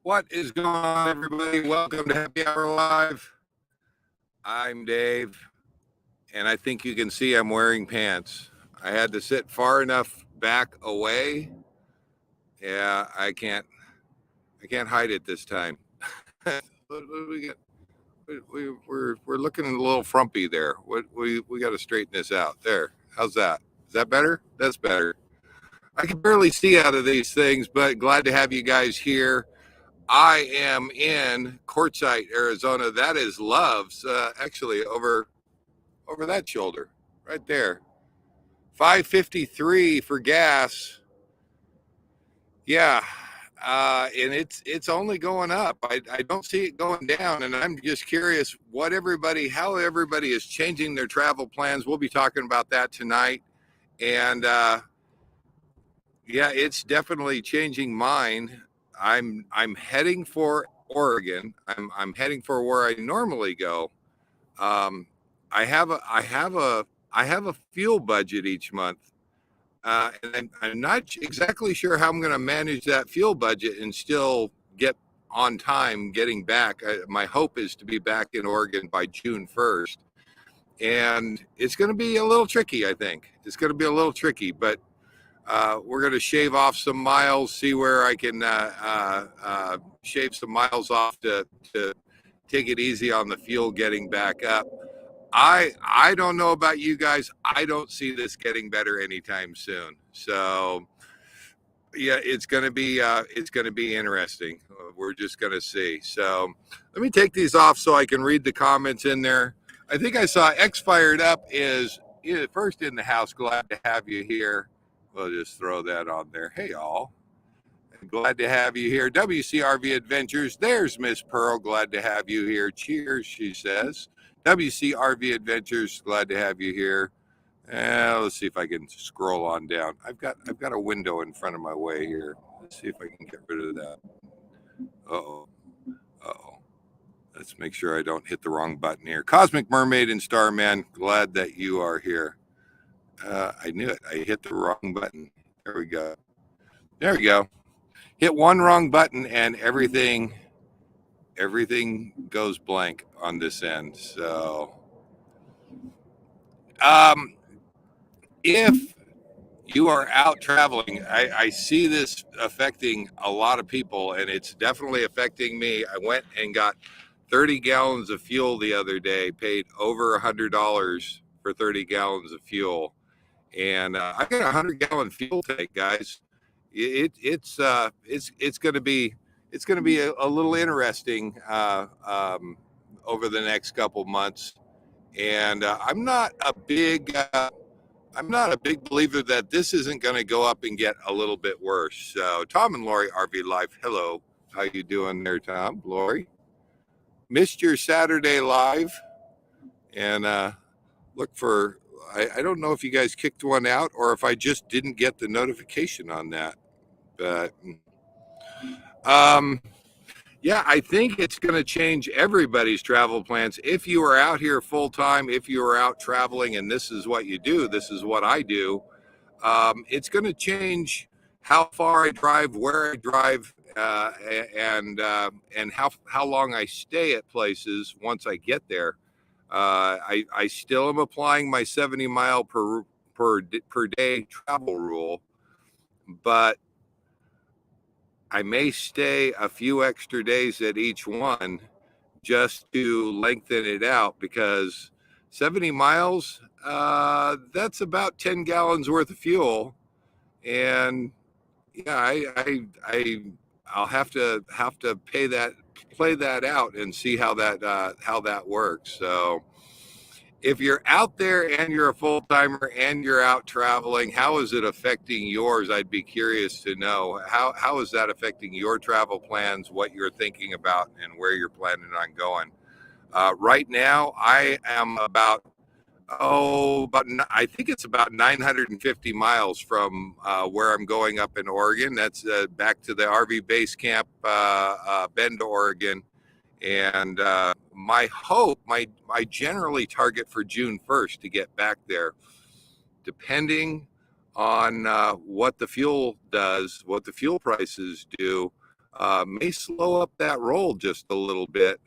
What is going on, everybody? Welcome to Happy Hour Live. I'm Dave, and I think you can see I'm wearing pants. I had to sit far enough back away. Yeah, I can't hide it this time. What do we get? We're looking a little frumpy there. We got to straighten this out. There. How's that? Is that better? That's better. I can barely see out of these things, but glad to have you guys here. I am in Quartzsite, Arizona. That is Love's, actually over that shoulder, right there. 553 for gas. Yeah, and it's only going up. I don't see it going down, and I'm just curious how everybody is changing their travel plans. We'll be talking about that tonight, and yeah, it's definitely changing mine. I'm heading for Oregon. I'm heading for where I normally go. I have a fuel budget each month, and I'm not exactly sure how I'm going to manage that fuel budget and still get on time getting back. My hope is to be back in Oregon by June 1st, and it's going to be a little tricky. I think it's going to be a little tricky, but we're going to shave off some miles, see where I can shave some miles off to take it easy on the fuel getting back up. I don't know about you guys. I don't see this getting better anytime soon. So yeah, it's going to be interesting. We're just going to see. So let me take these off so I can read the comments in there. I think I saw xfiredup is first in the house. Glad to have you here. We'll just throw that on there. Hey, all. Glad to have you here. WCRV Adventures. There's Miss Pearl. Glad to have you here. Cheers, she says. WCRV Adventures. Glad to have you here. Let's see if I can scroll on down. I've got a window in front of my way here. Let's see if I can get rid of that. Uh-oh. Let's make sure I don't hit the wrong button here. Cosmic Mermaid and Starman, glad that you are here. I knew it. I hit the wrong button. There we go. Hit one wrong button and everything goes blank on this end. So, if you are out traveling, I see this affecting a lot of people, and it's definitely affecting me. I went and got 30 gallons of fuel the other day, paid over $100 for 30 gallons of fuel. And I got a 100-gallon fuel tank, guys. It's going to be a little interesting over the next couple months. And I'm not a big believer that this isn't going to go up and get a little bit worse. So Tom and Lori RV Live, hello, how you doing there, Tom? Lori, missed your Saturday live, and look for. I don't know if you guys kicked one out or if I just didn't get the notification on that. But yeah, I think it's going to change everybody's travel plans. If you are out here full time, if you are out traveling and this is what you do, this is what I do, it's going to change how far I drive, where I drive, and how long I stay at places once I get there. I still am applying my 70 mile per day travel rule, but I may stay a few extra days at each one just to lengthen it out, because 70 miles, that's about 10 gallons worth of fuel. And yeah, I'll have to play that out and see how that works. So if you're out there and you're a full timer and you're out traveling, how is it affecting yours? I'd be curious to know how is that affecting your travel plans, what you're thinking about, and where you're planning on going. Right now, I am I think it's about 950 miles from where I'm going up in Oregon. That's back to the RV base camp, Bend, Oregon. And my hope, I generally target for June 1st to get back there, depending on what the fuel does, what the fuel prices do. may slow up that roll just a little bit.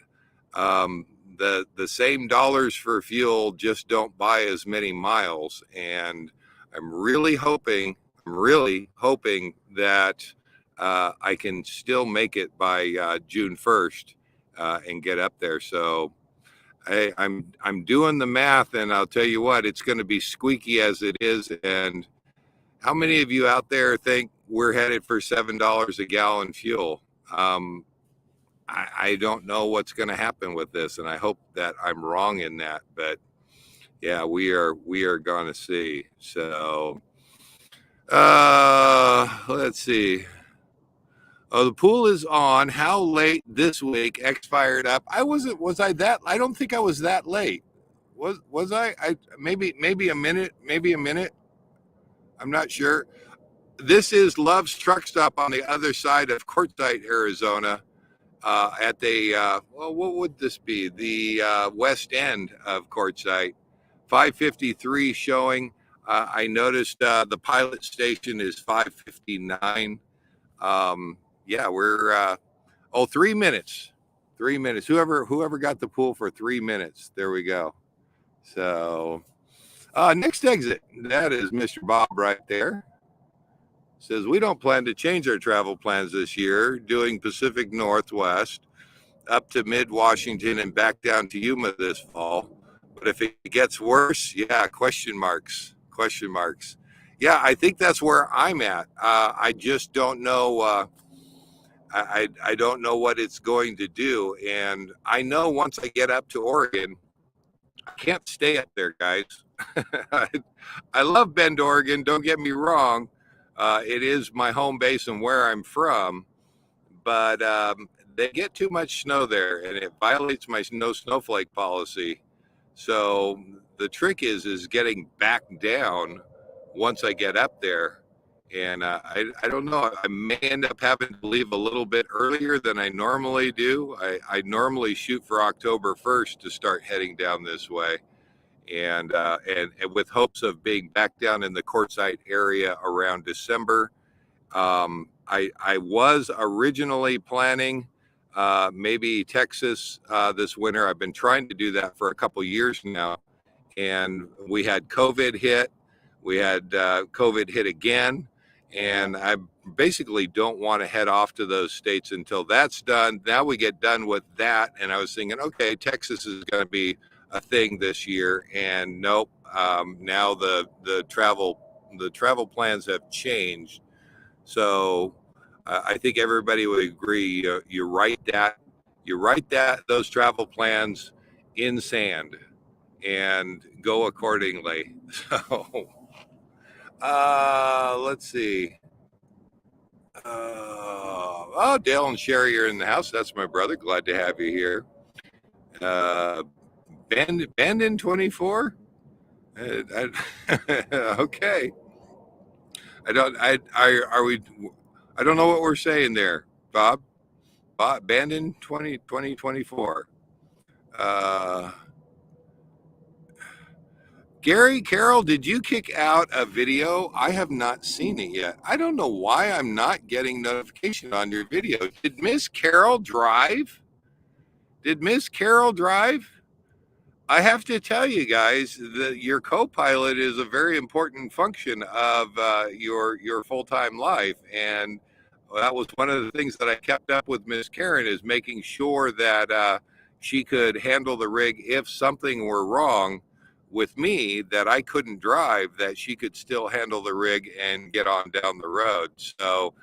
The same dollars for fuel just don't buy as many miles, and I'm really hoping that I can still make it by June 1st and get up there. So I'm doing the math, and I'll tell you what, it's going to be squeaky as it is. And how many of you out there think we're headed for $7 a gallon fuel? I don't know what's going to happen with this, and I hope that I'm wrong in that. But yeah, we are going to see. So let's see. Oh, the pool is on. How late this week? Xfiredup. Was I that? I don't think I was that late. Was I? Maybe a minute. Maybe a minute. I'm not sure. This is Love's Truck Stop on the other side of Quartzsite, Arizona. At the what would this be? The west end of Quartzsite. 5:53 showing. I noticed the pilot station is 5:59. Yeah, we're 3 minutes. 3 minutes. Whoever got the pool for 3 minutes. There we go. So next exit. That is Mr. Bob right there. Says we don't plan to change our travel plans this year, doing Pacific Northwest up to mid-Washington and back down to Yuma this fall. But if it gets worse, yeah, question marks. Yeah, I think that's where I'm at. I just don't know. I don't know what it's going to do. And I know once I get up to Oregon, I can't stay up there, guys. I love Bend, Oregon. Don't get me wrong. It is my home base and where I'm from. But they get too much snow there, and it violates my no snowflake policy. So the trick is getting back down once I get up there. And I don't know. I may end up having to leave a little bit earlier than I normally do. I normally shoot for October 1st to start heading down this way, and with hopes of being back down in the Quartzsite area around December. I was originally planning maybe Texas this winter. I've been trying to do that for a couple years now, and we had COVID hit. We had COVID hit again, and I basically don't want to head off to those states until that's done. Now we get done with that, and I was thinking, okay, Texas is going to be a thing this year, and nope. Now the travel plans have changed. So I think everybody would agree. You write those travel plans in sand and go accordingly. So let's see. Dale and Sherri are in the house. That's my brother. Glad to have you here. Bandon 24. Okay. I don't know what we're saying there, Bob. Bandon 2024. Gary, Carol, did you kick out a video? I have not seen it yet. I don't know why I'm not getting notification on your video. Did Miss Carol drive? I have to tell you guys that your co-pilot is a very important function of your full-time life, and that was one of the things that I kept up with Miss Karen, is making sure that she could handle the rig if something were wrong with me that I couldn't drive, that she could still handle the rig and get on down the road. So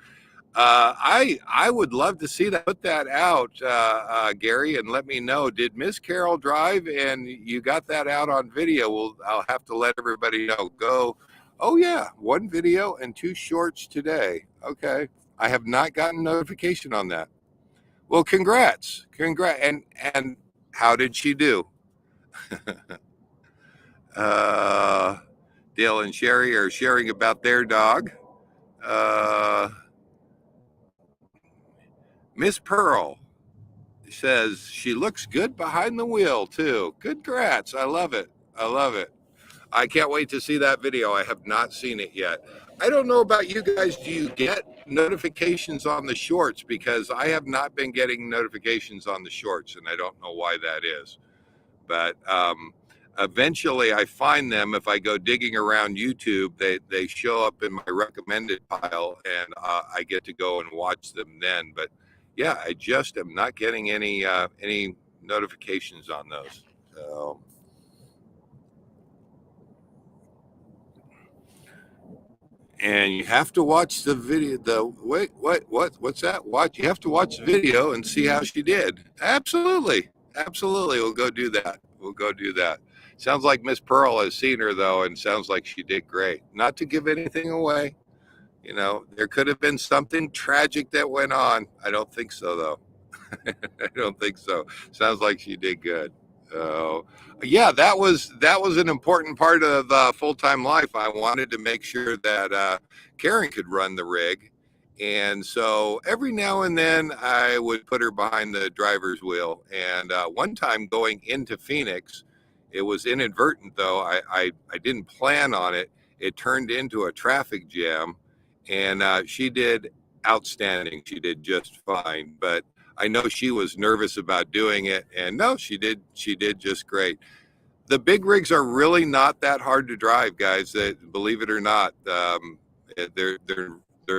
I would love to see that. Put that out, Gary, and let me know. Did Miss Carol drive and you got that out on video? I'll have to let everybody know. Go. Oh yeah, 1 video and 2 shorts today. Okay, I have not gotten notification on that. Well, congrats. And how did she do? Dale and Sherri are sharing about their dog. Miss Pearl says she looks good behind the wheel too. Congrats. I love it. I can't wait to see that video. I have not seen it yet. I don't know about you guys. Do you get notifications on the shorts, because I have not been getting notifications on the shorts, and I don't know why that is. But eventually I find them. If I go digging around YouTube, they show up in my recommended pile, and I get to go and watch them then. But yeah, I just am not getting any notifications on those. So. And you have to watch the video. What's that? Watch. You have to watch the video and see how she did. Absolutely, absolutely. We'll go do that. We'll go do that. Sounds like Miss Pearll has seen her though, and sounds like she did great. Not to give anything away, there could have been something tragic that went on. I don't think so though. I don't think so. Sounds like she did good. So, yeah, that was an important part of full-time life. I wanted to make sure that Karen could run the rig, and so every now and then I would put her behind the driver's wheel. And one time going into Phoenix, it was inadvertent though. I didn't plan on it. It turned into a traffic jam, and she did outstanding. She did just fine, but I know she was nervous about doing it, and no, she did just great. The big rigs are really not that hard to drive, guys. Believe it or not, they're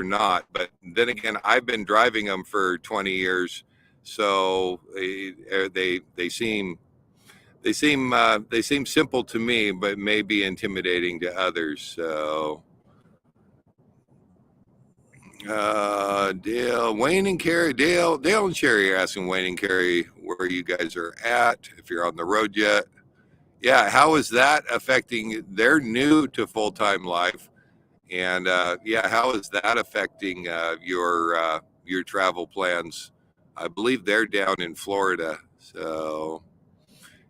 not. But then again, I've been driving them for 20 years, so they seem simple to me, but may be intimidating to others. So. Dale, Wayne and Carrie, Dale and Sherri are asking Wayne and Carrie where you guys are at, if you're on the road yet. Yeah, how is that affecting? They're new to full-time life, and yeah, how is that affecting your travel plans? I believe they're down in Florida, so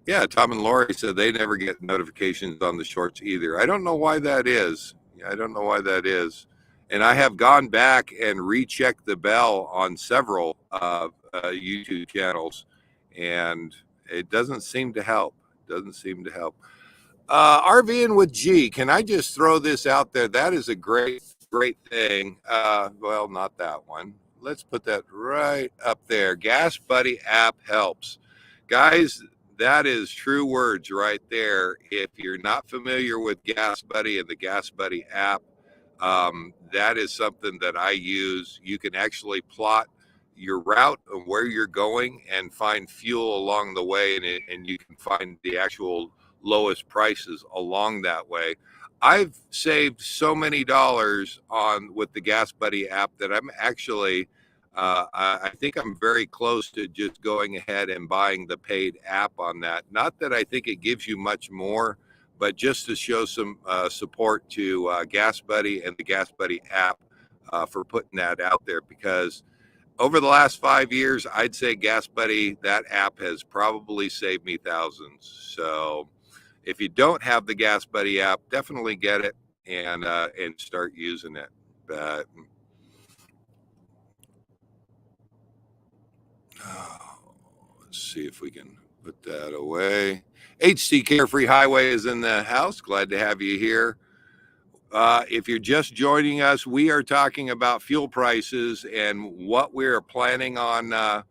yeah. Tom and Lori said they never get notifications on the shorts either. I don't know why that is. I don't know why that is. And I have gone back and rechecked the bell on several YouTube channels, and it doesn't seem to help. Doesn't seem to help. RVing with G. Can I just throw this out there? That is a great thing. Well, not that one. Let's put that right up there. Gas Buddy app helps. Guys, that is true words right there. If you're not familiar with Gas Buddy and the Gas Buddy app, that is something that I use. You can actually plot your route of where you're going and find fuel along the way, and you can find the actual lowest prices along that way. I've saved so many dollars with the Gas Buddy app that I'm actually I think I'm very close to just going ahead and buying the paid app on that. Not that I think it gives you much more, but just to show some support to Gas Buddy and the Gas Buddy app for putting that out there, because over the last 5 years, I'd say Gas Buddy, that app has probably saved me thousands. So if you don't have the Gas Buddy app, definitely get it and start using it. But let's see if we can put that away. HC Carefree Highway is in the house. Glad to have you here. If you're just joining us, we are talking about fuel prices and what we're planning on,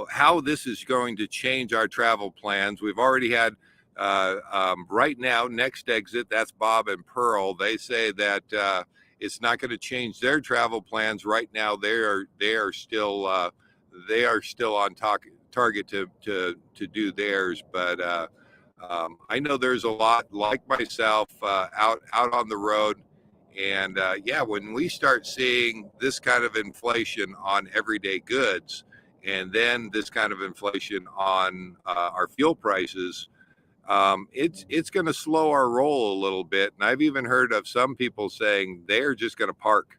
how this is going to change our travel plans. We've already had, right now, next exit, that's Bob and Pearl. They say that it's not going to change their travel plans. Right now, they are still on target to do theirs, but I know there's a lot like myself out on the road, and yeah, when we start seeing this kind of inflation on everyday goods, and then this kind of inflation on our fuel prices, it's going to slow our roll a little bit. And I've even heard of some people saying they're just going to park.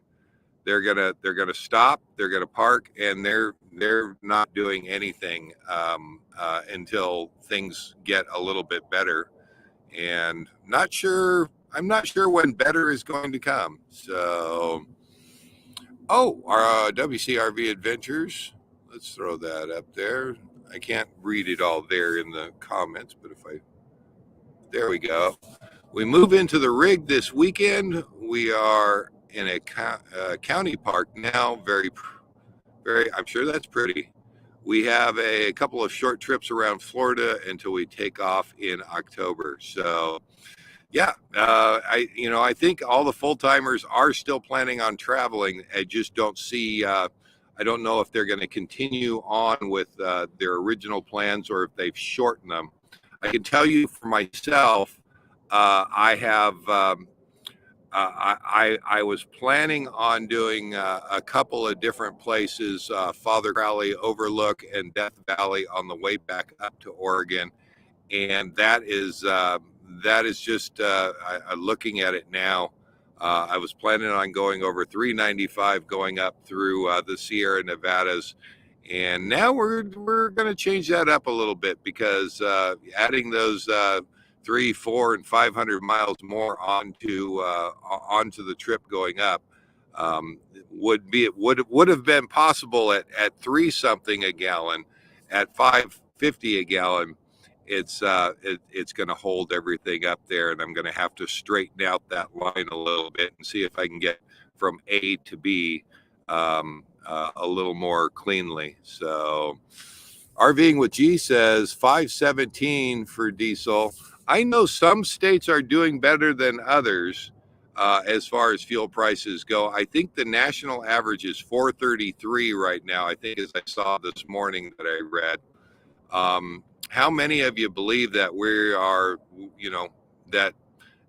They're gonna stop. They're gonna park, and they're not doing anything until things get a little bit better. And I'm not sure when better is going to come. So, our WCRV Adventures. Let's throw that up there. I can't read it all there in the comments, but there we go. We move into the rig this weekend. We are county park now. Very. I'm sure that's pretty. We have a couple of short trips around Florida until we take off in October. So yeah, I think all the full timers are still planning on traveling. I just don't see. I don't know if they're going to continue on with their original plans or if they've shortened them. I can tell you for myself, I have. I was planning on doing a couple of different places, Father Crowley Overlook and Death Valley on the way back up to Oregon, and that is just looking at it now. I was planning on going over 395, going up through the Sierra Nevadas, and now we're going to change that up a little bit because adding those 300, 400, and 500 miles more onto the trip going up would have been possible at 3 something a gallon. At 5.50 a gallon, it's going to hold everything up there, and I'm going to have to straighten out that line a little bit and see if I can get from A to B a little more cleanly. So RVing with G says 517 for diesel. I know some states are doing better than others as far as fuel prices go. I think the national average is 433 right now. I think, as I saw this morning that I read. How many of you believe that we are, that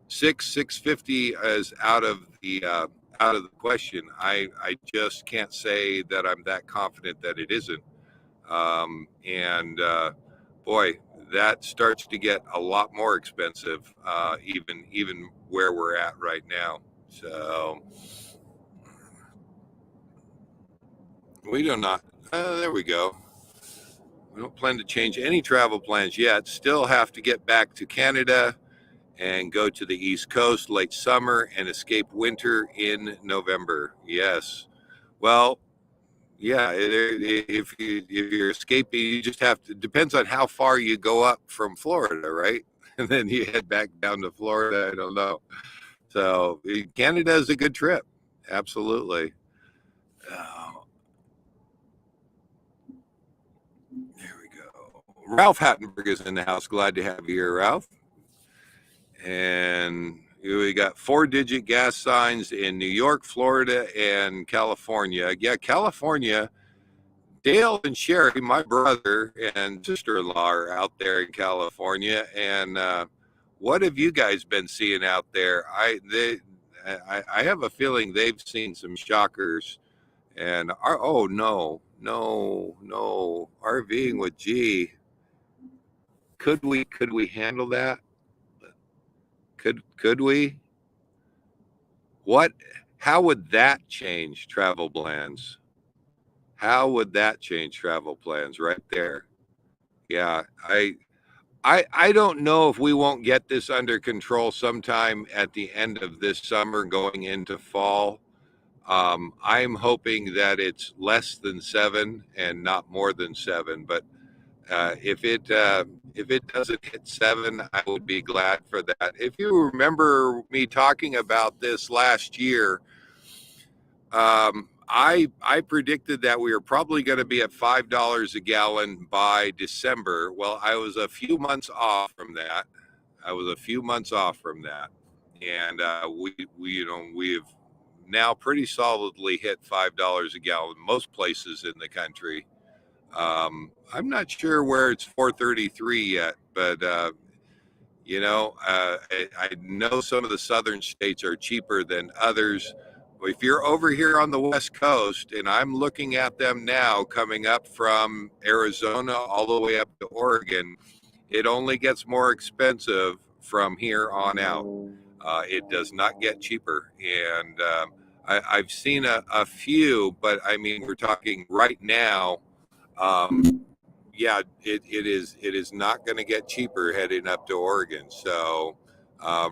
650 is out of the question? I just can't say that I'm that confident that it isn't. Boy, that starts to get a lot more expensive, even where we're at right now. So we do not. There we go. We don't plan to change any travel plans yet. Still have to get back to Canada and go to the East Coast late summer and escape winter in November. Yes. Well, yeah, if you're escaping, you just have to, depends on how far you go up from Florida, right? And then you head back down to Florida. I don't know. So Canada is a good trip. Absolutely. There we go. Ralph Hattenberg is in the house. Glad to have you here, Ralph. And we got 4-digit gas signs in New York, Florida, and California. Yeah, California. Dale and Sherri, my brother and sister-in-law, are out there in California. And what have you guys been seeing out there? I have a feeling they've seen some shockers. And no, RVing with G. Could we handle that? Could we? How would that change travel plans? How would that change travel plans right there? Yeah, I don't know if we won't get this under control sometime at the end of this summer going into fall. I'm hoping that it's less than 7 and not more than 7, but if it doesn't hit 7, I would be glad for that. If you remember me talking about this last year, I predicted that we were probably going to be at $5 a gallon by December. Well, I was a few months off from that. And we've now pretty solidly hit $5 a gallon most places in the country. I'm not sure where it's 433 yet, but I know some of the southern states are cheaper than others. If you're over here on the West Coast, and I'm looking at them now coming up from Arizona all the way up to Oregon, it only gets more expensive from here on out. It does not get cheaper. And I've seen a few, but I mean, we're talking right now. Yeah, it is not going to get cheaper heading up to Oregon. So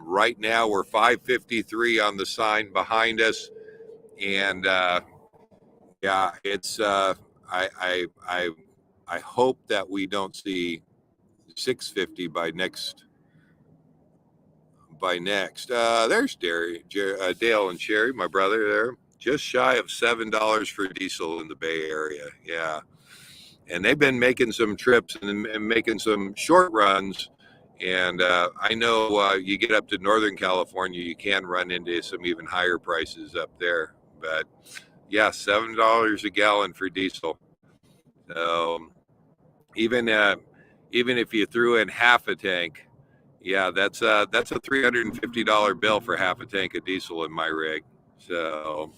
right now we're 553 on the sign behind us, and yeah, it's I hope that we don't see 650 by next. There's Dale and Sherri, my brother there. Just shy of $7 for diesel in the Bay Area. Yeah. And they've been making some trips and making some short runs. And I know you get up to Northern California, you can run into some even higher prices up there. But yeah, $7 a gallon for diesel. So even if you threw in half a tank, yeah, that's a $350 bill for half a tank of diesel in my rig. So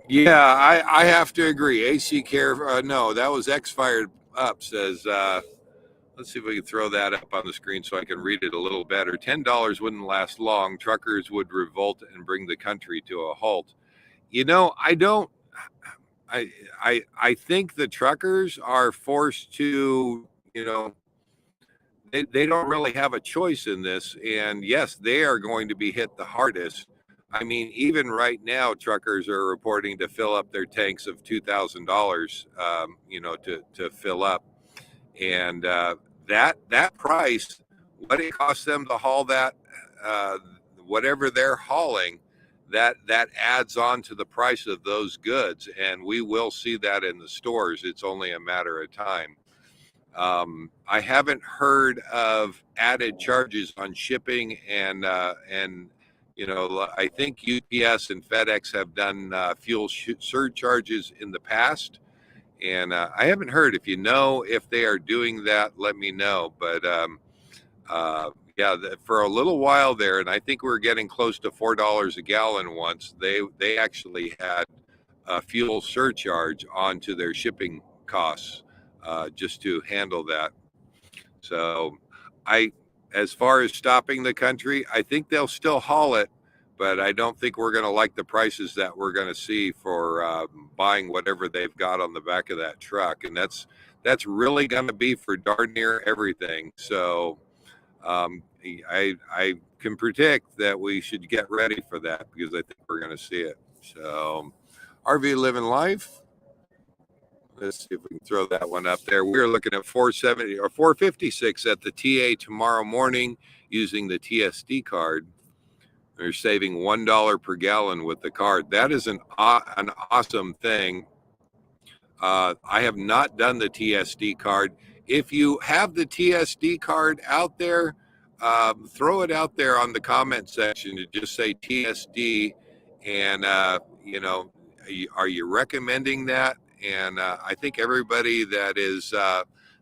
yeah, I have to agree. AC Care, no, that was Xfiredup says. Let's see if we can throw that up on the screen so I can read it a little better. $10 wouldn't last long. Truckers would revolt and bring the country to a halt. You know, I don't. I think the truckers are forced to, they don't really have a choice in this. And yes, they are going to be hit the hardest. I mean, even right now, truckers are reporting to fill up their tanks of $2,000, to fill up. And that price, what it costs them to haul that, whatever they're hauling, that adds on to the price of those goods, and we will see that in the stores. It's only a matter of time. I haven't heard of added charges on shipping, and I think UPS and FedEx have done fuel surcharges in the past, and I haven't heard. If you know if they are doing that, let me know. But yeah, for a little while there, and I think we're getting close to $4 a gallon once, they actually had a fuel surcharge onto their shipping costs just to handle that. So as far as stopping the country, I think they'll still haul it, but I don't think we're going to like the prices that we're going to see for buying whatever they've got on the back of that truck. And that's really going to be for darn near everything. So I can predict that we should get ready for that, because I think we're going to see it. So RV Living Life. Let's see if we can throw that one up there. We're looking at 470 or 456 at the TA tomorrow morning using the TSD card. They're saving $1 per gallon with the card. That is an awesome thing. I have not done the TSD card. If you have the TSD card out there, throw it out there on the comment section to just say TSD, and are you recommending that? And I think everybody that is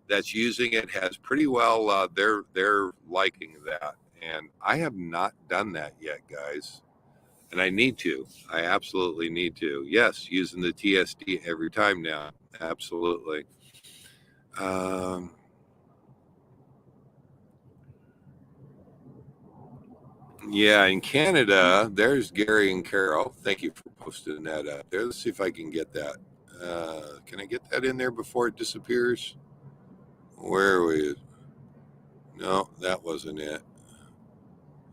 that's using it has pretty well they're liking that. And I have not done that yet, guys. And I need to. I absolutely need to. Yes, using the TSD every time now. Absolutely. Yeah, in Canada, there's Gary and Carol. Thank you for posting that up there. Let's see if I can get that. Can I get that in there before it disappears? Where are we? No, that wasn't it.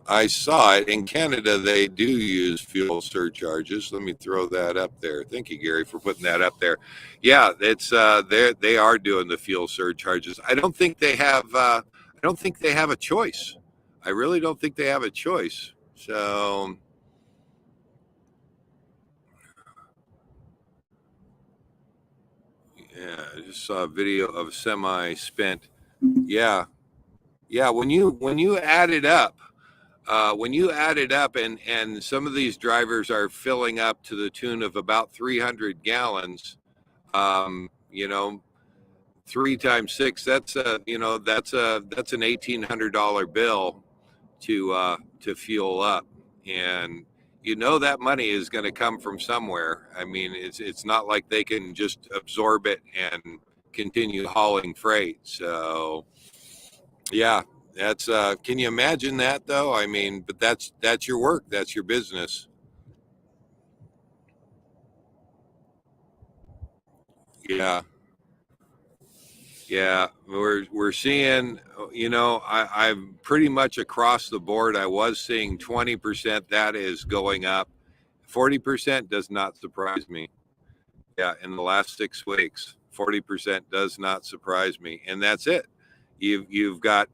I saw it. In Canada, they do use fuel surcharges. Let me throw that up there. Thank you, Gary, for putting that up there. Yeah, it's they are doing the fuel surcharges. I don't think they have a choice. I really don't think they have a choice. So yeah, I just saw a video of a semi spent. Yeah. Yeah, when you add it up, and some of these drivers are filling up to the tune of about 300 gallons, um, you know, 3 times 6, that's an $1,800 bill to fuel up, and that money is going to come from somewhere. I mean, it's not like they can just absorb it and continue hauling freight. So yeah, that's can you imagine that though? I mean, but that's your work, that's your business. Yeah. Yeah, we're seeing, I'm pretty much across the board. I was seeing 20% that is going up. 40% does not surprise me. Yeah, in the last 6 weeks, 40% does not surprise me. And that's it. You've got,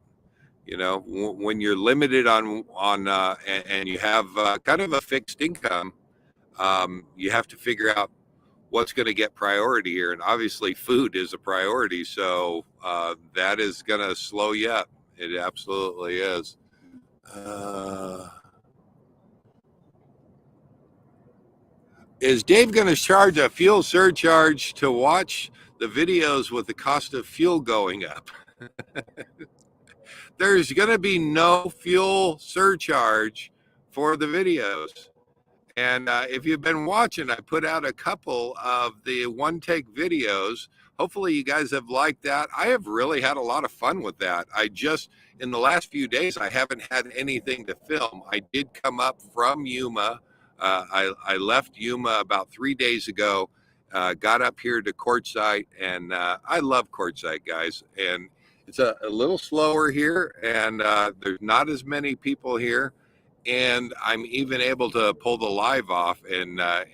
when you're limited and you have kind of a fixed income, you have to figure out what's going to get priority here. And obviously food is a priority. So that is going to slow you up. It absolutely is. Is Dave going to charge a fuel surcharge to watch the videos with the cost of fuel going up? There's going to be no fuel surcharge for the videos. And if you've been watching, I put out a couple of the one take videos. Hopefully you guys have liked that. I have really had a lot of fun with that. In the last few days, I haven't had anything to film. I did come up from Yuma. I left Yuma about 3 days ago, got up here to Quartzsite, and I love Quartzsite, guys. And it's a little slower here, and there's not as many people here. And I'm even able to pull the live off and have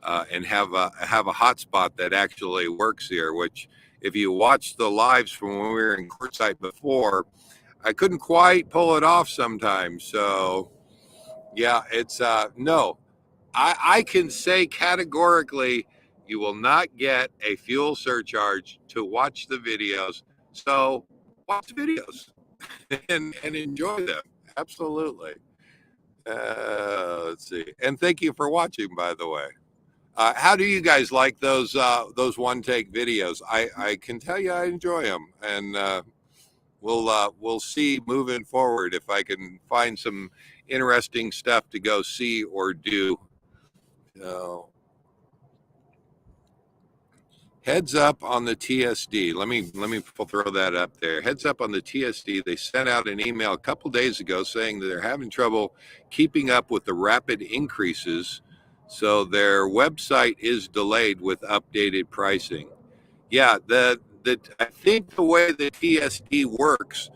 a hotspot that actually works here. Which, if you watch the lives from when we were in Quartzsite before, I couldn't quite pull it off sometimes. So, yeah, it's no. I can say categorically, you will not get a fuel surcharge to watch the videos. So, watch the videos. and enjoy them. Absolutely. Let's see. And thank you for watching, by the way. How do you guys like those one take videos? I can tell you I enjoy them, and we'll see moving forward if I can find some interesting stuff to go see or do. So, heads up on the TSD. Let me throw that up there. Heads up on the TSD. They sent out an email a couple days ago saying that they're having trouble keeping up with the rapid increases, so their website is delayed with updated pricing. Yeah, I think the way the TSD works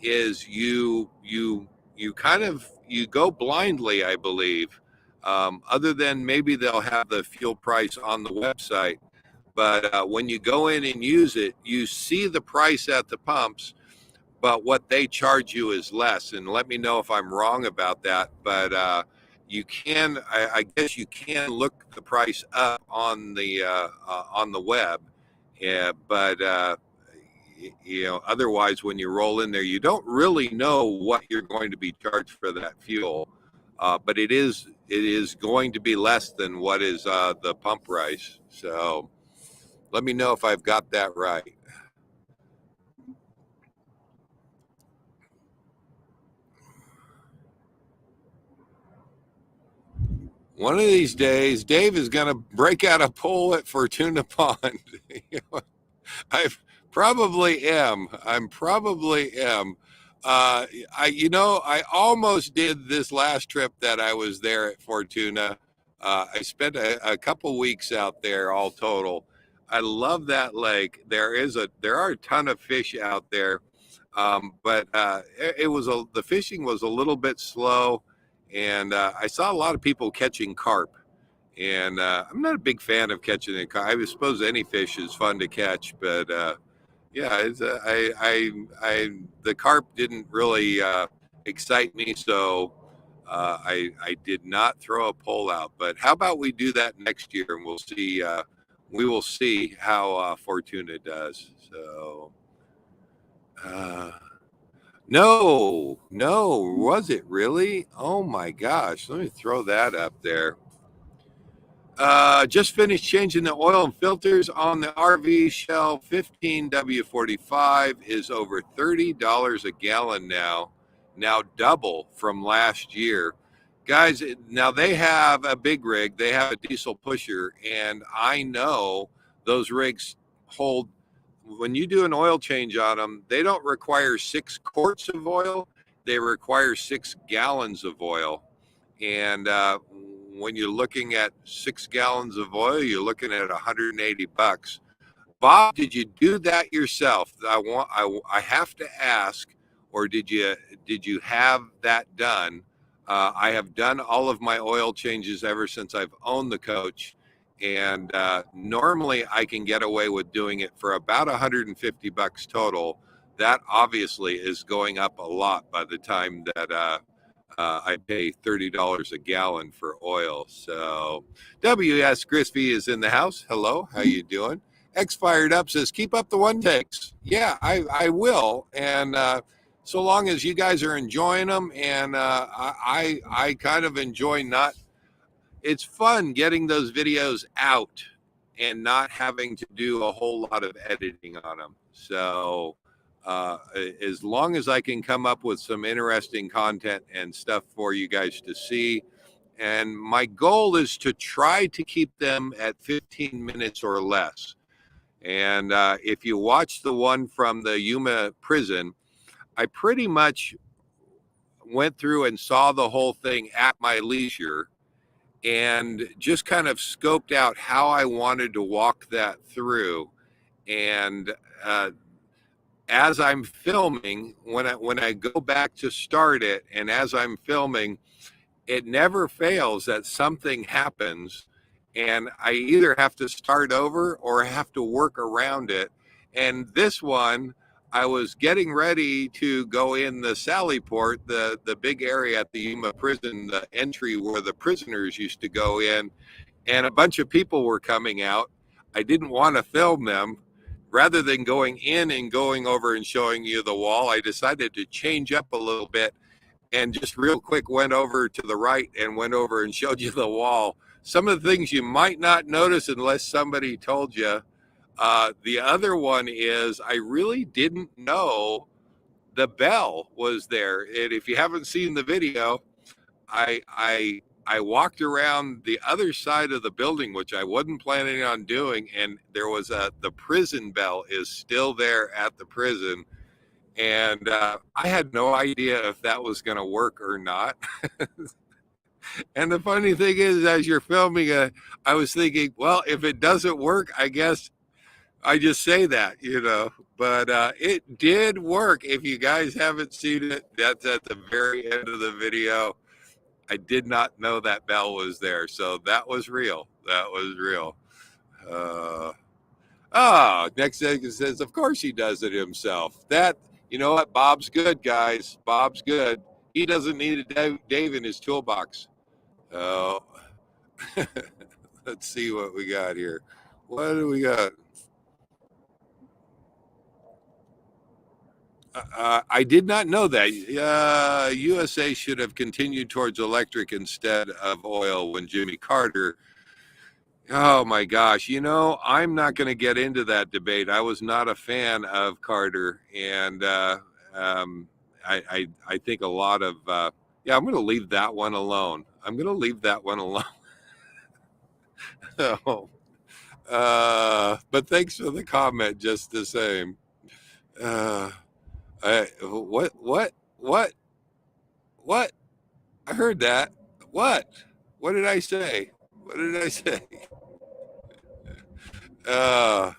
is you go blindly, I believe. Other than maybe they'll have the fuel price on the website. But when you go in and use it, you see the price at the pumps, but what they charge you is less. And let me know if I'm wrong about that. But I guess you can look the price up on the web. Yeah, but otherwise, when you roll in there, you don't really know what you're going to be charged for that fuel. But it is going to be less than what is the pump price. So. Let me know if I've got that right. One of these days, Dave is going to break out a pole at Fortuna Pond. I probably am. I almost did this last trip that I was there at Fortuna. I spent a couple weeks out there all total. I love that lake. There are a ton of fish out there, but the fishing was a little bit slow, and I saw a lot of people catching carp. And I'm not a big fan of catching a carp. I suppose any fish is fun to catch, but yeah, the carp didn't really excite me, so I did not throw a pole out. But how about we do that next year, and we'll see. We will see how Fortuna does. So, no, was it really? Oh my gosh! Let me throw that up there. Just finished changing the oil and filters on the RV Shell 15W45 is over $30 a gallon now double from last year. Guys, now they have a big rig, they have a diesel pusher, and I know those rigs hold, when you do an oil change on them, they don't require 6 quarts of oil, they require 6 gallons of oil. And when you're looking at 6 gallons of oil, you're looking at $180. Bob, did you do that yourself? I have to ask, or did you have that done? I have done all of my oil changes ever since I've owned the coach, And normally I can get away with doing it for about $150 total. That obviously is going up a lot by the time that I pay $30 a gallon for oil. So W.S. Crispy is in the house. Hello, how you doing? XFiredup says, keep up the one takes. Yeah, I will. And so long as you guys are enjoying them, and I kind of enjoy not, it's fun getting those videos out and not having to do a whole lot of editing on them. So as long as I can come up with some interesting content and stuff for you guys to see, and my goal is to try to keep them at 15 minutes or less. And if you watch the one from the Yuma prison, I pretty much went through and saw the whole thing at my leisure and just kind of scoped out how I wanted to walk that through. And as I'm filming, when I go back to start it, and as I'm filming, it never fails that something happens, and I either have to start over or I have to work around it. And this one, I was getting ready to go in the Sally Port, the big area at the Yuma prison, the entry where the prisoners used to go in, and a bunch of people were coming out. I didn't want to film them. Rather than going in and going over and showing you the wall, I decided to change up a little bit and just real quick went over to the right and went over and showed you the wall. Some of the things you might not notice unless somebody told you. The other one is I really didn't know the bell was there. And if you haven't seen the video, I walked around the other side of the building, which I wasn't planning on doing, and there was the prison bell is still there at the prison. And I had no idea if that was going to work or not. And the funny thing is, as you're filming it, I was thinking, well, if it doesn't work, I guess I just say that, you know. But it did work. If you guys haven't seen it, that's at the very end of the video. I did not know that bell was there. So that was real. That was real. Next thing says, of course he does it himself. That, you know what? Bob's good, guys. Bob's good. He doesn't need a Dave in his toolbox. Oh, let's see what we got here. What do we got? I did not know that. USA should have continued towards electric instead of oil when Jimmy Carter. Oh my gosh, you know, I'm not going to get into that debate. I was not a fan of Carter, and I think a lot of yeah. I'm going to leave that one alone. I'm going to leave that one alone. So, but thanks for the comment, just the same. What? What? I heard that. What? What did I say? What did I say? Uh,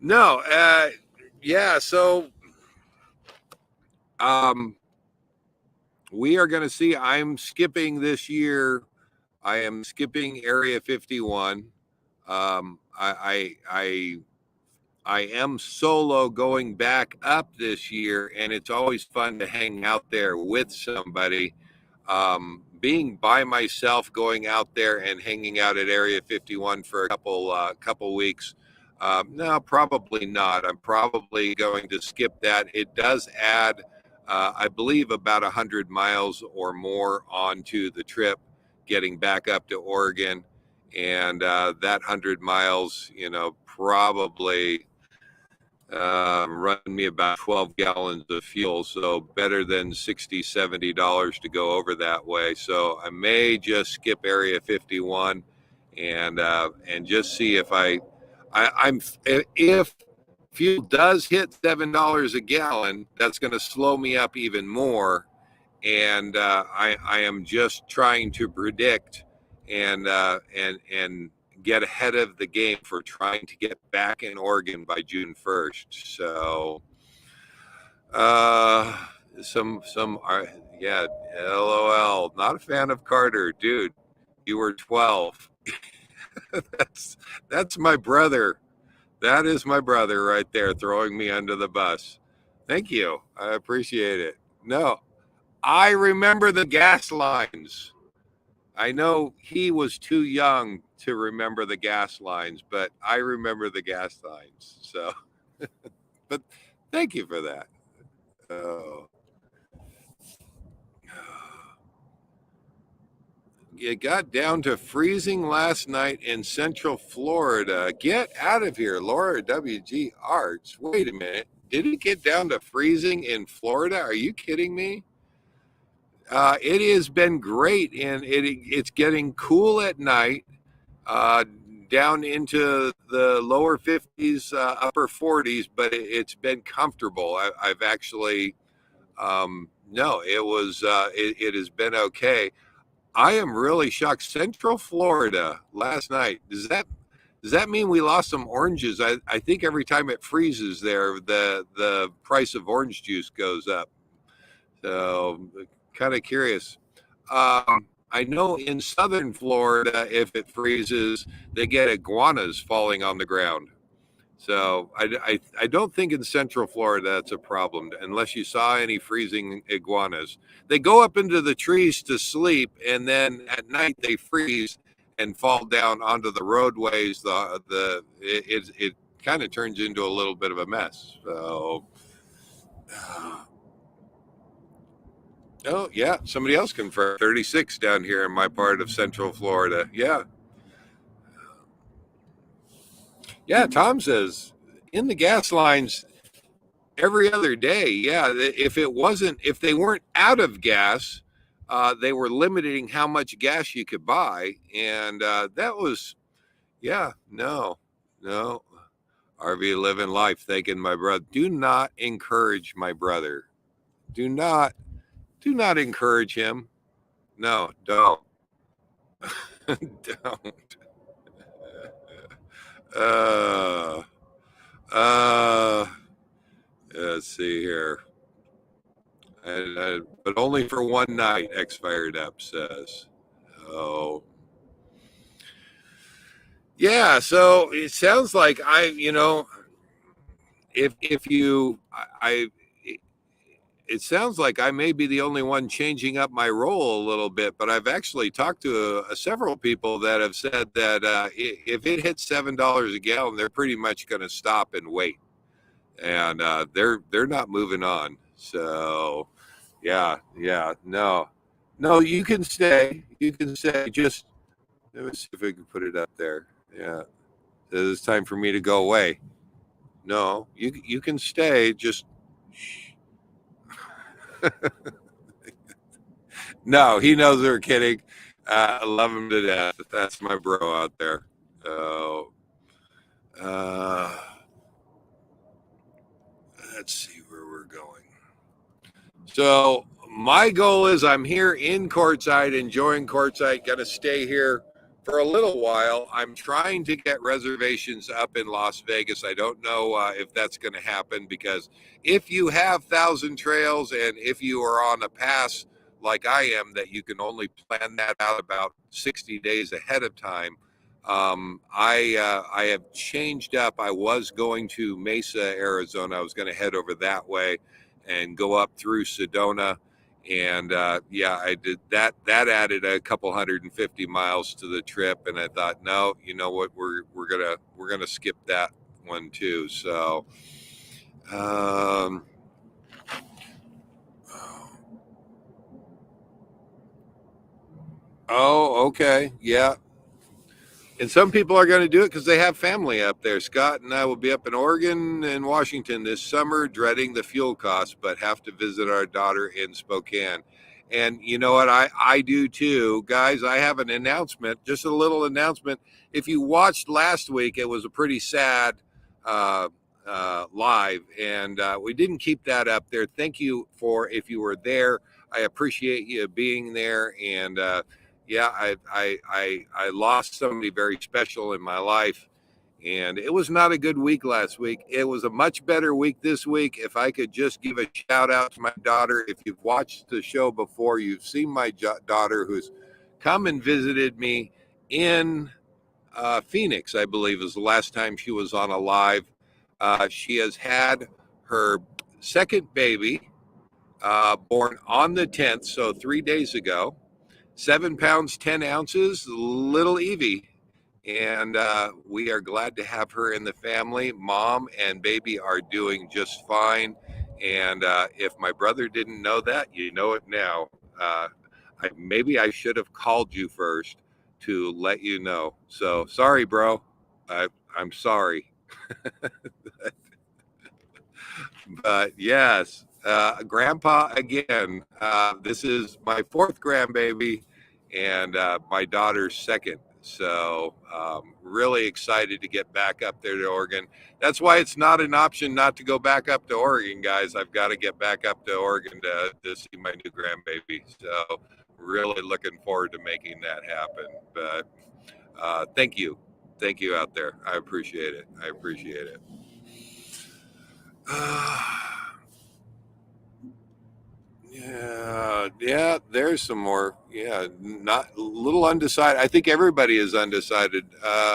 no. Yeah. So, um, we are going to see. I'm skipping this year. I am skipping Area 51. I am solo going back up this year, and it's always fun to hang out there with somebody. Being by myself, going out there and hanging out at Area 51 for a couple weeks. No, probably not. I'm probably going to skip that. It does add, I believe, about 100 miles or more onto the trip, getting back up to Oregon, and that 100 miles, you know, probably run me about 12 gallons of fuel, so better than $60-70 to go over that way. So I may just skip Area 51 and just see if I'm if fuel does hit $7 a gallon, that's going to slow me up even more. And I am just trying to predict and get ahead of the game for trying to get back in Oregon by June 1st. So, yeah, LOL. Not a fan of Carter, dude. You were 12. That's my brother. That is my brother right there throwing me under the bus. Thank you. I appreciate it. No, I remember the gas lines. I know he was too young to remember the gas lines, but I remember the gas lines. So, but thank you for that. Oh. It got down to freezing last night in Central Florida. Get out of here, Laura WG Arts. Wait a minute. Did it get down to freezing in Florida? Are you kidding me? It has been great, and it's getting cool at night, uh, down into the lower 50s, upper 40s, but it's been comfortable. I've actually, no, it has been okay. I am really shocked. Central Florida last night. Does that mean we lost some oranges? I think every time it freezes there, the price of orange juice goes up. So kind of curious. I know in southern Florida, if it freezes, they get iguanas falling on the ground. So I don't think in Central Florida that's a problem unless you saw any freezing iguanas. They go up into the trees to sleep, and then at night they freeze and fall down onto the roadways. It kind of turns into a little bit of a mess. So, oh yeah, somebody else confirmed 36 down here in my part of Central Florida. Yeah, yeah. Tom says in the gas lines every other day. Yeah, if they weren't out of gas, they were limiting how much gas you could buy, and that was, yeah, no. RV living life, thanking my brother. Do not encourage my brother. Do not, do not encourage him. No, don't, don't. Uh, uh, let's see here. But only for one night, xfiredup says. Oh, yeah. So it sounds like if you, it sounds like I may be the only one changing up my role a little bit, but I've actually talked to several people that have said that if it hits $7 a gallon, they're pretty much going to stop and wait, and they're not moving on. So, yeah, no, you can stay. You can stay. Just let me see if I can put it up there. Yeah, it's time for me to go away. No, you can stay. Just no. He knows we're kidding. I love him to death. That's my bro out there. Oh, uh, let's see where we're going. So my goal is I'm here in courtside, enjoying courtside. Going to stay here for a little while. I'm trying to get reservations up in Las Vegas. I don't know if that's going to happen, because if you have Thousand Trails and if you are on a pass like I am, that you can only plan that out about 60 days ahead of time. I have changed up. I was going to Mesa, Arizona. I was going to head over that way and go up through Sedona. And yeah, I did that. That added a couple 150 miles to the trip, and I thought, no, you know what, we're gonna skip that one too. So, um, oh, okay, yeah. And some people are going to do it because they have family up there. Scott and I will be up in Oregon and Washington this summer, dreading the fuel costs, but have to visit our daughter in Spokane. And you know what? I do too. Guys, I have an announcement, just a little announcement. If you watched last week, it was a pretty sad live, and we didn't keep that up there. Thank you for if you were there. I appreciate you being there. And yeah, I lost somebody very special in my life, and it was not a good week last week. It was a much better week this week. If I could just give a shout out to my daughter. If you've watched the show before, you've seen my daughter who's come and visited me in Phoenix, I believe, is the last time she was on a live. She has had her second baby born on the 10th, so 3 days ago. 7 pounds, 10 ounces, little Evie. And we are glad to have her in the family. Mom and baby are doing just fine. And if my brother didn't know that, you know it now. Maybe I should have called you first to let you know. So sorry, bro. I'm sorry. But yes, Grandpa again. This is my fourth grandbaby and my daughter's second. So really excited to get back up there to Oregon. That's why it's not an option not to go back up to Oregon, guys. I've got to get back up to Oregon to see my new grandbaby. So really looking forward to making that happen. But thank you. Thank you out there. I appreciate it. I appreciate it. Yeah, there's some more. Yeah, not a little undecided. I think everybody is undecided.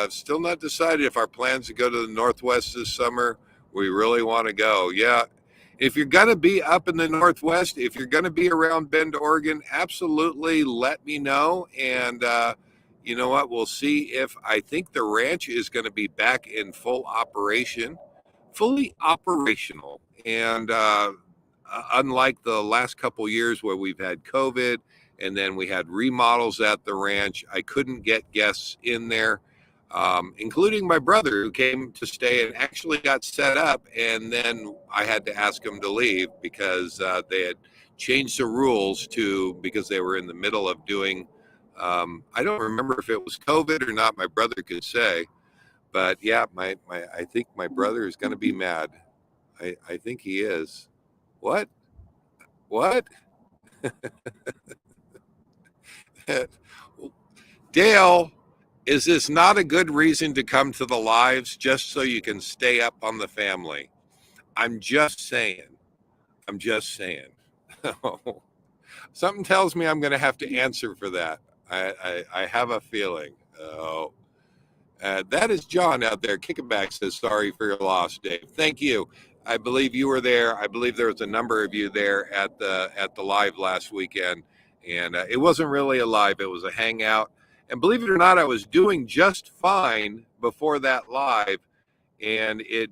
Still not decided if our plans to go to the Northwest this summer. We really want to go. Yeah, if you're gonna be up in the Northwest, if you're gonna be around Bend, Oregon, absolutely let me know. And you know what? We'll see if I think the ranch is going to be back in full operation, fully operational, and unlike the last couple years where we've had COVID and then we had remodels at the ranch, I couldn't get guests in there, including my brother who came to stay and actually got set up. And then I had to ask him to leave because they had changed the rules because they were in the middle of doing, I don't remember if it was COVID or not, my brother could say. But yeah, I think my brother is going to be mad. I think he is. What? What? Dale, is this not a good reason to come to the lives just so you can stay up on the family? I'm just saying. I'm just saying. Something tells me I'm going to have to answer for that. I have a feeling. That is John out there. Kicking back says, sorry for your loss, Dave. Thank you. I believe you were there. I believe there was a number of you there at the live last weekend. And it wasn't really a live. It was a hangout. And believe it or not, I was doing just fine before that live. And it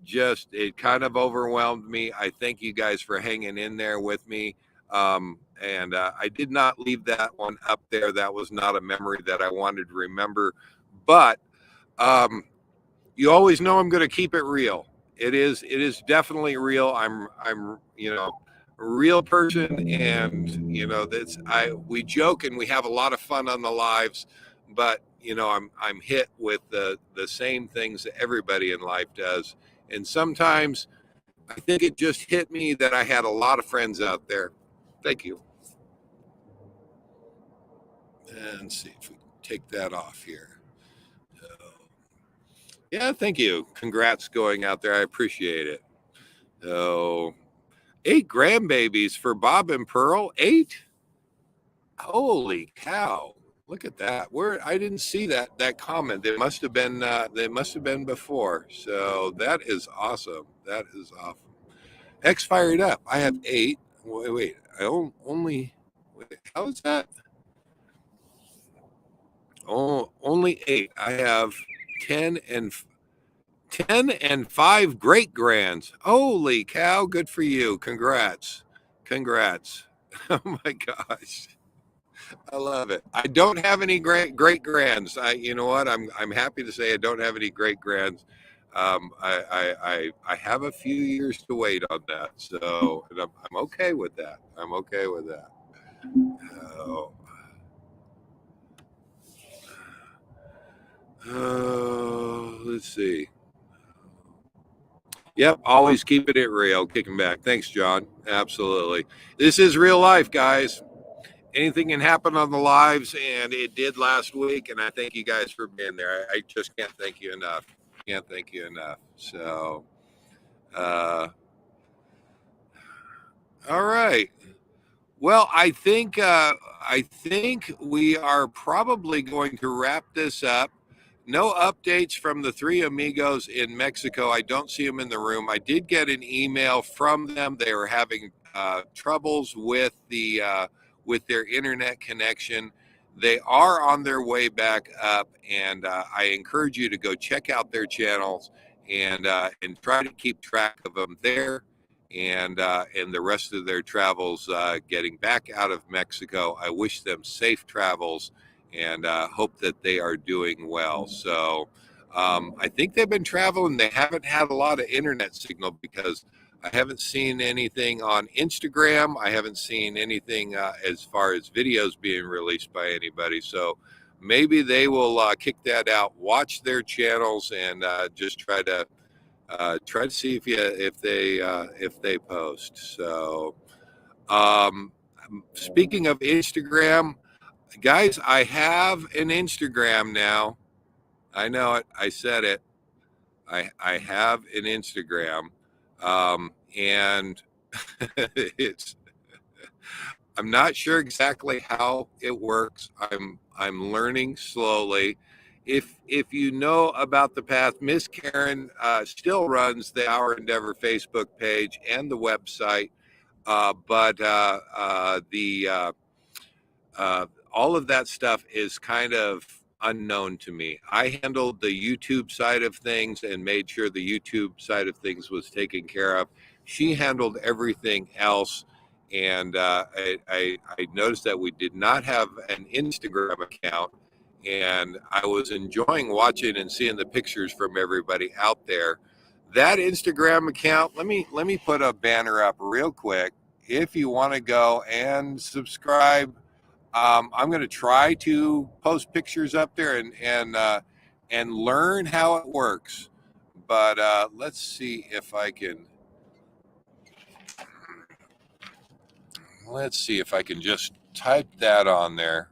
kind of overwhelmed me. I thank you guys for hanging in there with me. And I did not leave that one up there. That was not a memory that I wanted to remember. But you always know I'm going to keep it real. It is definitely real. I'm a real person, and we joke and we have a lot of fun on the lives, but I'm hit with the same things that everybody in life does. And sometimes I think it just hit me that I had a lot of friends out there. Thank you. And see if we can take that off here. Yeah, thank you. Congrats going out there. I appreciate it. So, 8 grandbabies for Bob and Pearl. 8? Holy cow! Look at that. I didn't see that comment. They must have been before. So that is awesome. That is awesome. Xfiredup. I have 8. Wait. Only. Wait, how is that? Oh, only 8. I have 10 and 5 great grands. Holy cow, good for you. Congrats. Oh my gosh. I love it. I don't have any great grands. You know what? I'm happy to say I don't have any great grands. I have a few years to wait on that. So I'm okay with that. Let's see. Yep, always keeping it real, kicking back. Thanks, John. Absolutely. This is real life, guys. Anything can happen on the lives, and it did last week, and I thank you guys for being there. I just can't thank you enough. So, all right. Well, I think we are probably going to wrap this up. no updates from the three amigos in Mexico. I don't see them in the room. I did get an email from them. They were having troubles with with their internet connection. They are on their way back up, and I encourage you to go check out their channels and try to keep track of them there and the rest of their travels getting back out of Mexico. I wish them safe travels and hope that they are doing well. So I think they've been traveling. They haven't had a lot of internet signal because I haven't seen anything on Instagram. I haven't seen anything as far as videos being released by anybody. So maybe they will kick that out, watch their channels, and just try to see if they post. So speaking of Instagram, guys, I have an Instagram now. I know it. I said it. I have an Instagram, and it's. I'm not sure exactly how it works. I'm learning slowly. If you know about the path, Miss Karen still runs the Our Endeavor Facebook page and the website, but all of that stuff is kind of unknown to me. I handled the YouTube side of things and made sure the YouTube side of things was taken care of. She handled everything else. And I noticed that we did not have an Instagram account. And I was enjoying watching and seeing the pictures from everybody out there. That Instagram account, let me put a banner up real quick. If you want to go and subscribe, I'm going to try to post pictures up there and learn how it works. But let's see if I can. Let's see if I can just type that on there.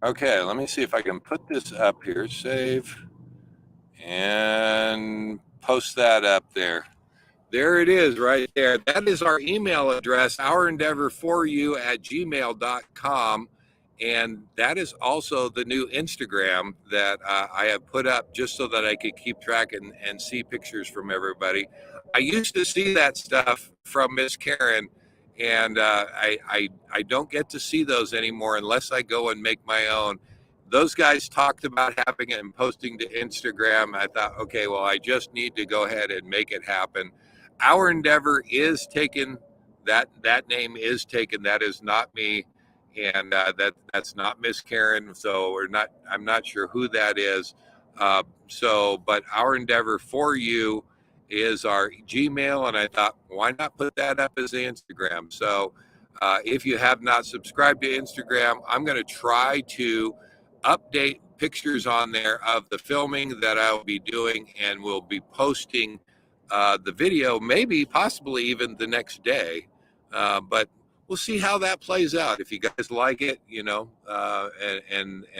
Okay, let me see if I can put this up here, save, and post that up there. There it is right there. That is our email address, ourendeavor4you@gmail.com. And that is also the new Instagram that I have put up just so that I could keep track and see pictures from everybody. I used to see that stuff from Miss Karen, and I don't get to see those anymore unless I go and make my own. Those guys talked about having it and posting to Instagram. I thought, okay, well, I just need to go ahead and make it happen. Our Endeavor is taken. That name is taken. That is not me, and that's not Miss Karen. So I'm not sure who that is. But Our Endeavor for You is our Gmail, and I thought, why not put that up as the Instagram? So if you have not subscribed to Instagram, I'm going to try to update pictures on there of the filming that I will be doing, and we'll be posting the video, maybe possibly even the next day. But we'll see how that plays out. If you guys like it, and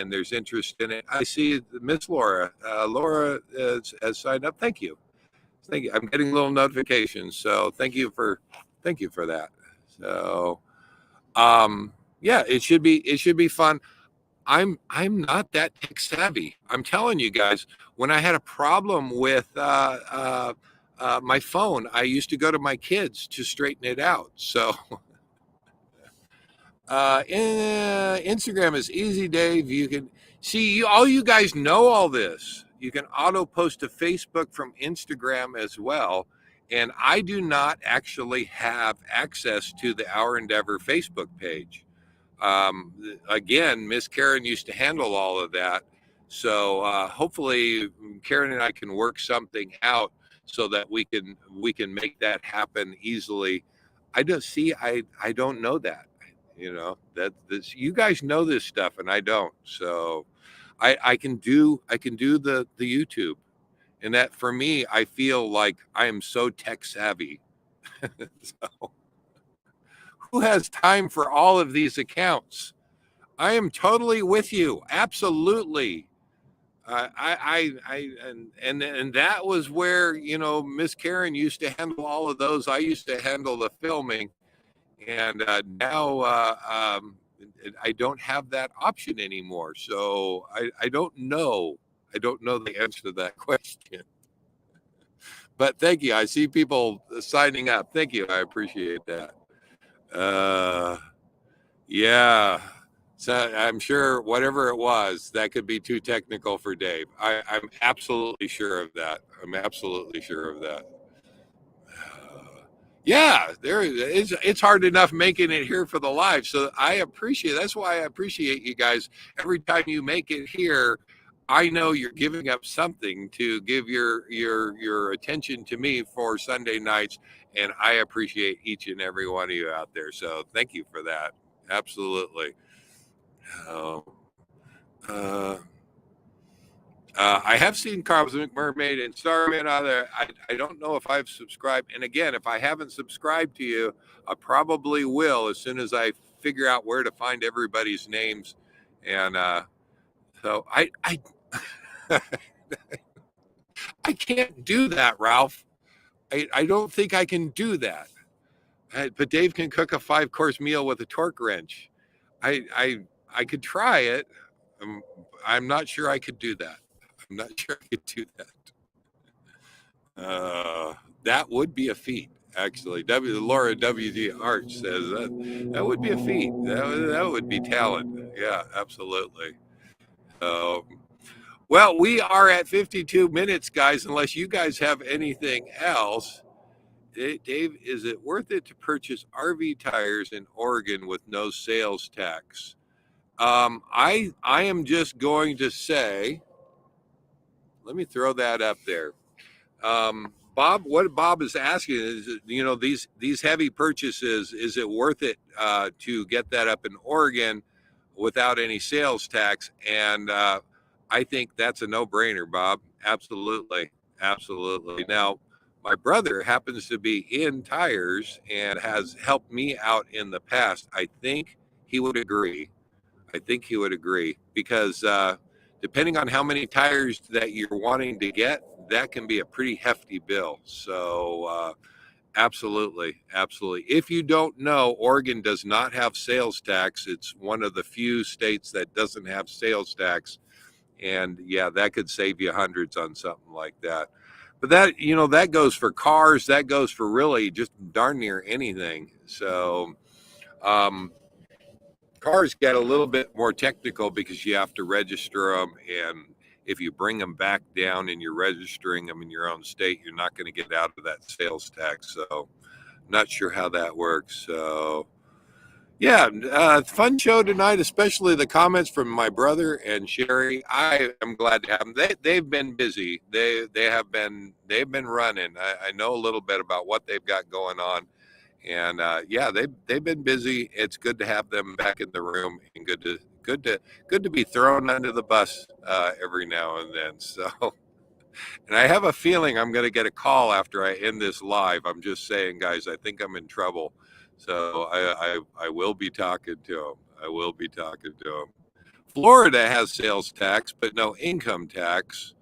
there's interest in it. I see Miss Laura. Laura has signed up. Thank you. Thank you. I'm getting little notifications, so thank you for that. So, yeah, it should be fun. I'm not that tech savvy. I'm telling you guys, when I had a problem with my phone, I used to go to my kids to straighten it out. So Instagram is easy, Dave. You can see all you guys know all this. You can auto post to Facebook from Instagram as well. And I do not actually have access to the Our Endeavor Facebook page. Again, Miss Karen used to handle all of that. So hopefully Karen and I can work something out so that we can make that happen easily. I don't know that. That this, you guys know this stuff and I don't. So I can do the YouTube, and that for me, I feel like I am so tech savvy. So who has time for all of these accounts? I am totally with you. Absolutely. And that was where, you know, Miss Karen used to handle all of those. I used to handle the filming, and now I don't have that option anymore. So I don't know. I don't know the answer to that question. But thank you. I see people signing up. Thank you. I appreciate that. Yeah. So I'm sure whatever it was, that could be too technical for Dave. I'm absolutely sure of that. I'm absolutely sure of that. Yeah, there is. It's hard enough making it here for the live. So I appreciate. That's why I appreciate you guys. Every time you make it here, I know you're giving up something to give your attention to me for Sunday nights, and I appreciate each and every one of you out there. So thank you for that. Absolutely. Oh, uh, I have seen Cosmic Mermaid and Starman on there. I don't know if I've subscribed. And again, if I haven't subscribed to you, I probably will as soon as I figure out where to find everybody's names. And so I can't do that, Ralph. I don't think I can do that. But Dave can cook a 5-course meal with a torque wrench. I could try it. I'm not sure I could do that. I'm not sure I could do that. That would be a feat, actually. Laura W.D. Arch says that would be a feat. That would be talent. Yeah, absolutely. Well, we are at 52 minutes, guys. Unless you guys have anything else, Dave, is it worth it to purchase RV tires in Oregon with no sales tax? I am just going to say, let me throw that up there. Bob, what Bob is asking is, you know, these heavy purchases, is it worth it to get that up in Oregon without any sales tax? And I think that's a no-brainer, Bob. Absolutely, absolutely. Now, my brother happens to be in tires and has helped me out in the past. I think he would agree. I think he would agree because depending on how many tires that you're wanting to get, that can be a pretty hefty bill. So absolutely, absolutely. If you don't know, Oregon does not have sales tax. It's one of the few states that doesn't have sales tax. And yeah, that could save you hundreds on something like that. But that, you know, that goes for cars. That goes for really just darn near anything. So cars get a little bit more technical because you have to register them, and if you bring them back down and you're registering them in your own state, you're not going to get out of that sales tax. So not sure how that works. So yeah, fun show tonight, especially the comments from my brother and Sherri. I am glad to have them. They've been busy. They've been running. I know a little bit about what they've got going on. And yeah, they've been busy. It's good to have them back in the room, and good to be thrown under the bus every now and then. So, and I have a feeling I'm going to get a call after I end this live. I'm just saying, guys, I think I'm in trouble. So I will be talking to them. I will be talking to them. Florida has sales tax, but no income tax.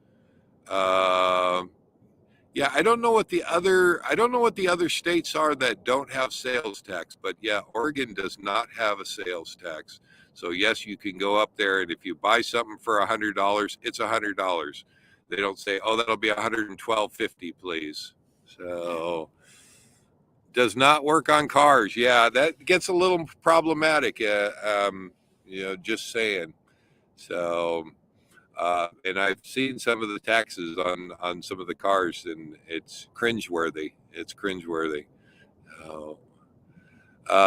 Yeah, I don't know what the other states are that don't have sales tax, but yeah, Oregon does not have a sales tax. So yes, you can go up there, and if you buy something for $100, it's $100. They don't say, "Oh, that'll be $112.50, please." So does not work on cars. Yeah, that gets a little problematic. You know, just saying. So. And I've seen some of the taxes on some of the cars, and it's cringeworthy. It's cringeworthy.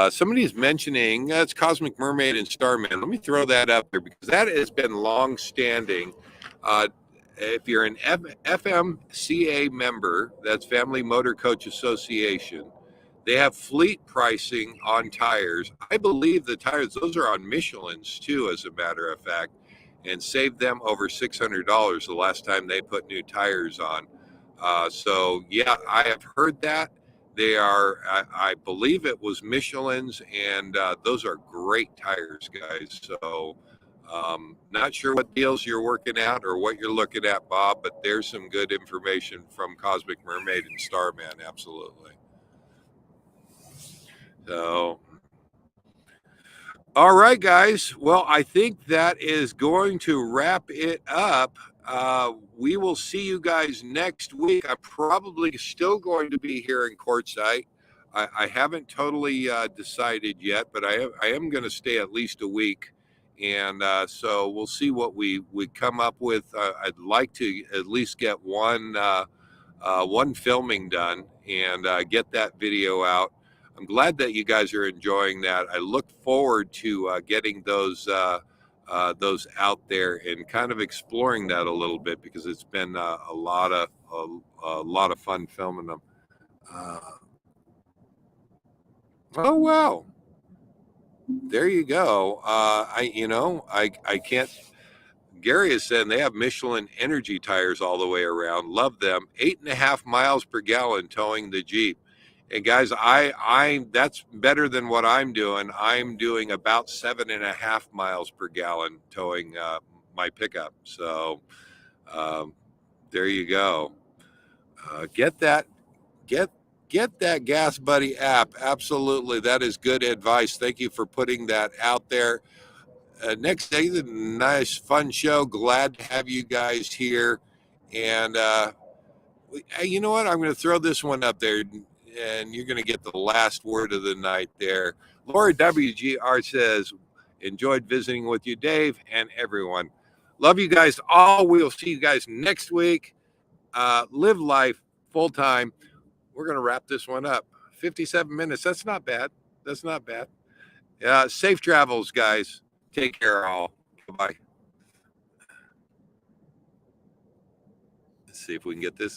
Somebody's mentioning that's Cosmic Mermaid and Starman. Let me throw that up there because that has been long standing. If you're an FMCA member, that's Family Motor Coach Association, they have fleet pricing on tires. I believe the tires, those are on Michelin's too, as a matter of fact, and saved them over $600 the last time they put new tires on. So yeah, I have heard that. They are, I believe it was Michelin's, and those are great tires, guys. So, not sure what deals you're working out or what you're looking at, Bob, but there's some good information from Cosmic Mermaid and Starman, absolutely. So, all right, guys. Well, I think that is going to wrap it up. We will see you guys next week. I'm probably still going to be here in Quartzsite. I haven't totally decided yet, but I am going to stay at least a week. And so we'll see what we come up with. I'd like to at least get one filming done and get that video out. I'm glad that you guys are enjoying that. I look forward to getting those out there and kind of exploring that a little bit, because it's been a lot of fun filming them. Oh wow, there you go. I can't. Gary is saying they have Michelin energy tires all the way around. Love them. 8.5 miles per gallon towing the Jeep. And guys, I that's better than what I'm doing. I'm doing about 7.5 miles per gallon towing my pickup. So there you go. Get that Gas Buddy app. Absolutely, that is good advice. Thank you for putting that out there. Next day, the nice fun show. Glad to have you guys here. And hey, you know what? I'm going to throw this one up there, and you're going to get the last word of the night there. Laura WGR says, enjoyed visiting with you, Dave, and everyone. Love you guys all. We'll see you guys next week. Live life full time. We're going to wrap this one up. 57 minutes. That's not bad. That's not bad. Safe travels, guys. Take care, all. Bye. Let's see if we can get this.